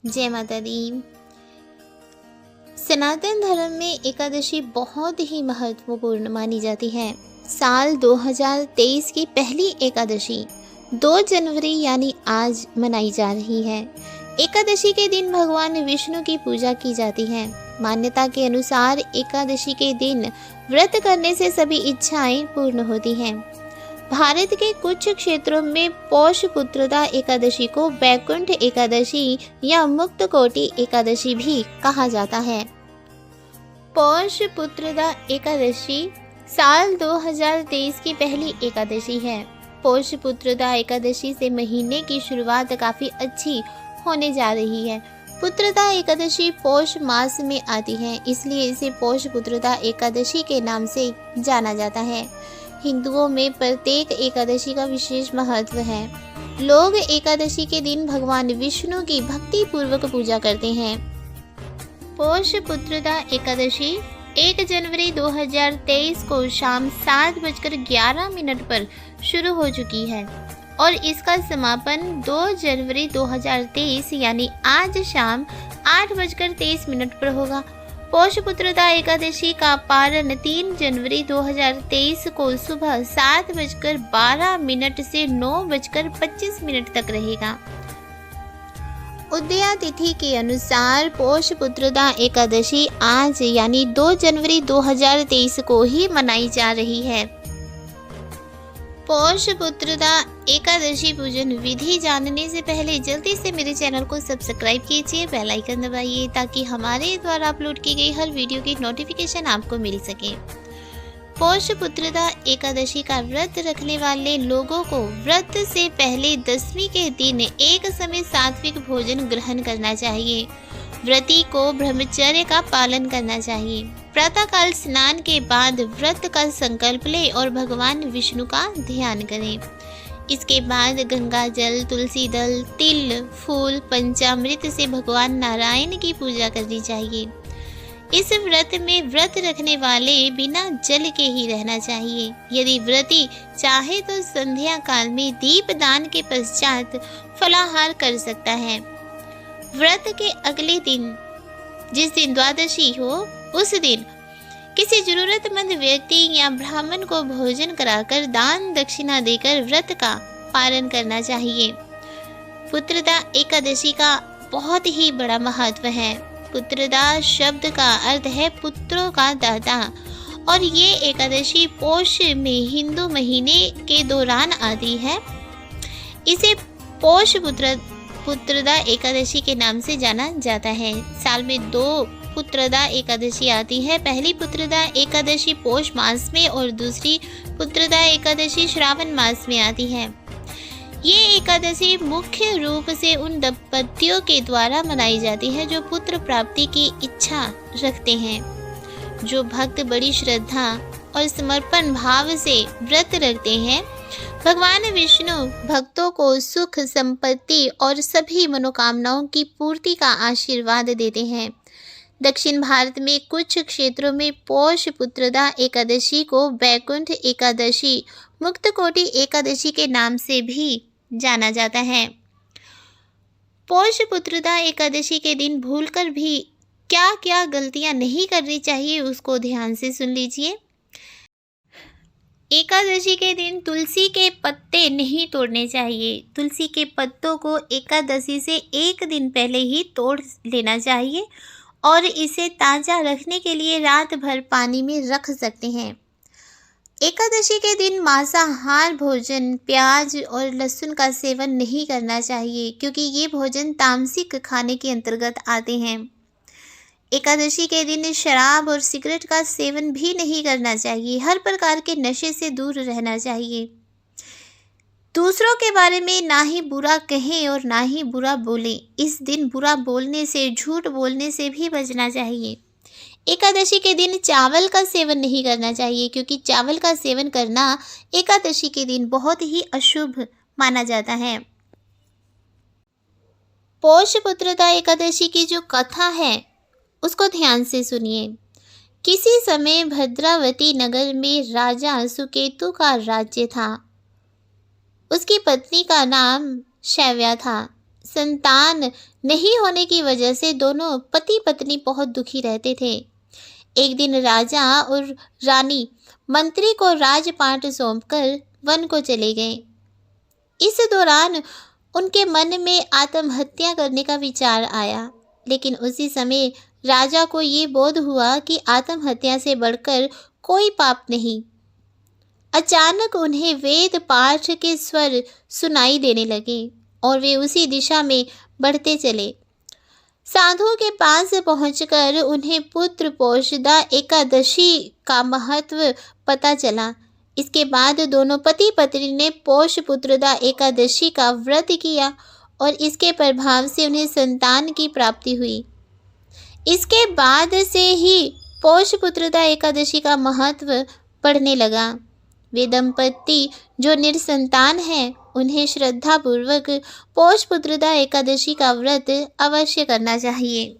जय माता दी। सनातन धर्म में एकादशी बहुत ही महत्वपूर्ण मानी जाती है। साल 2023 की पहली एकादशी 2 जनवरी यानी आज मनाई जा रही है। एकादशी के दिन भगवान विष्णु की पूजा की जाती है। मान्यता के अनुसार एकादशी के दिन व्रत करने से सभी इच्छाएं पूर्ण होती हैं। भारत के कुछ क्षेत्रों में पौष पुत्रदा एकादशी को वैकुंठ एकादशी या मुक्त कोटि एकादशी भी कहा जाता है। पौष पुत्रदा एकादशी साल 2023 की पहली एकादशी है। पौष पुत्रदा एकादशी से महीने की शुरुआत काफी अच्छी होने जा रही है। पुत्रदा एकादशी पौष मास में आती है, इसलिए इसे पौष पुत्रदा एकादशी के नाम से जाना जाता है। हिंदुओं में प्रत्येक एकादशी का विशेष महत्व है। लोग एकादशी के दिन भगवान विष्णु की भक्ति पूर्वक पूजा करते हैं। पौष पुत्रदा एकादशी 1 जनवरी 2023 को शाम 7:11 पर शुरू हो चुकी है और इसका समापन 2 जनवरी 2023 यानी आज शाम 8:23 पर होगा। पौष पुत्रदा एकादशी का पारण 3 जनवरी 2023 को सुबह 7:12 से 9:25 तक रहेगा। उदया तिथि के अनुसार पौष पुत्रदा एकादशी आज यानी 2 जनवरी 2023 को ही मनाई जा रही है। पौष पुत्रदा एकादशी पूजन विधि जानने से पहले जल्दी से मेरे चैनल को सब्सक्राइब कीजिए, बेल आइकन दबाइए ताकि हमारे द्वारा अपलोड की गई हर वीडियो की नोटिफिकेशन आपको मिल सके। पौष पुत्रदा एकादशी का व्रत रखने वाले लोगों को व्रत से पहले 10वीं के दिन एक समय सात्विक भोजन ग्रहण करना चाहिए। व्रती को ब्रह्मचर्य का पालन करना चाहिए। प्रातःकाल स्नान के बाद व्रत का संकल्प ले और भगवान विष्णु का ध्यान करें। इसके बाद गंगा जल, तुलसी दल, तिल, फूल, पंचामृत से भगवान नारायण की पूजा करनी चाहिए। इस व्रत में व्रत रखने वाले बिना जल के ही रहना चाहिए। यदि व्रती चाहे तो संध्या काल में दीपदान के पश्चात फलाहार कर सकता है। व्रत के अगले दिन जिस दिन द्वादशी हो उस दिन किसी जरूरतमंद व्यक्ति या ब्राह्मण को भोजन कराकर दान दक्षिणा देकर व्रत का पालन करना चाहिए। पुत्रदा एकादशी का बहुत ही बड़ा महत्व है। पुत्रदा शब्द का अर्थ है पुत्रों का दाता और ये एकादशी पौष में हिंदू महीने के दौरान आती है। इसे पौष पुत्रदा एकादशी के नाम से जाना जाता है। साल में 2 पुत्रदा एकादशी आती है। पहली पुत्रदा एकादशी पौष मास में और दूसरी पुत्रदा एकादशी श्रावण मास में आती है। ये एकादशी मुख्य रूप से उन दंपतियों के द्वारा मनाई जाती है जो पुत्र प्राप्ति की इच्छा रखते हैं। जो भक्त बड़ी श्रद्धा और समर्पण भाव से व्रत रखते हैं, भगवान विष्णु भक्तों को सुख, संपत्ति और सभी मनोकामनाओं की पूर्ति का आशीर्वाद देते हैं। दक्षिण भारत में कुछ क्षेत्रों में पौष पुत्रदा एकादशी को वैकुंठ एकादशी, मुक्त कोटि एकादशी के नाम से भी जाना जाता है। पौष पुत्रदा एकादशी के दिन भूलकर भी क्या क्या गलतियां नहीं करनी चाहिए उसको ध्यान से सुन लीजिए। एकादशी के दिन तुलसी के पत्ते नहीं तोड़ने चाहिए। तुलसी के पत्तों को एकादशी से 1 दिन पहले ही तोड़ लेना चाहिए और इसे ताज़ा रखने के लिए रात भर पानी में रख सकते हैं। एकादशी के दिन मांसाहार भोजन, प्याज और लहसुन का सेवन नहीं करना चाहिए क्योंकि ये भोजन तामसिक खाने के अंतर्गत आते हैं। एकादशी के दिन शराब और सिगरेट का सेवन भी नहीं करना चाहिए। हर प्रकार के नशे से दूर रहना चाहिए। दूसरों के बारे में ना ही बुरा कहें और ना ही बुरा बोलें। इस दिन बुरा बोलने से, झूठ बोलने से भी बचना चाहिए। एकादशी के दिन चावल का सेवन नहीं करना चाहिए क्योंकि चावल का सेवन करना एकादशी के दिन बहुत ही अशुभ माना जाता है। पौष पुत्रदा एकादशी की जो कथा है उसको ध्यान से सुनिए। किसी समय भद्रावती नगर में राजा सुकेतु का राज्य था। उसकी पत्नी का नाम शैव्या था। संतान नहीं होने की वजह से दोनों पति पत्नी बहुत दुखी रहते थे। एक दिन राजा और रानी मंत्री को राजपाट सौंपकर वन को चले गए। इस दौरान उनके मन में आत्महत्या करने का विचार आया, लेकिन उसी समय राजा को ये बोध हुआ कि आत्महत्या से बढ़कर कोई पाप नहीं। अचानक उन्हें वेद पाठ के स्वर सुनाई देने लगे और वे उसी दिशा में बढ़ते चले। साधु के पास पहुंचकर उन्हें पुत्र पोषदा एकादशी का महत्व पता चला। इसके बाद दोनों पति पत्नी ने पोष पुत्रदा एकादशी का व्रत किया और इसके प्रभाव से उन्हें संतान की प्राप्ति हुई। इसके बाद से ही पोष पुत्रदा एकादशी का महत्व बढ़ने लगा। वे दंपति जो निसंतान हैं उन्हें श्रद्धापूर्वक पोष पुत्रदा एकादशी का व्रत अवश्य करना चाहिए।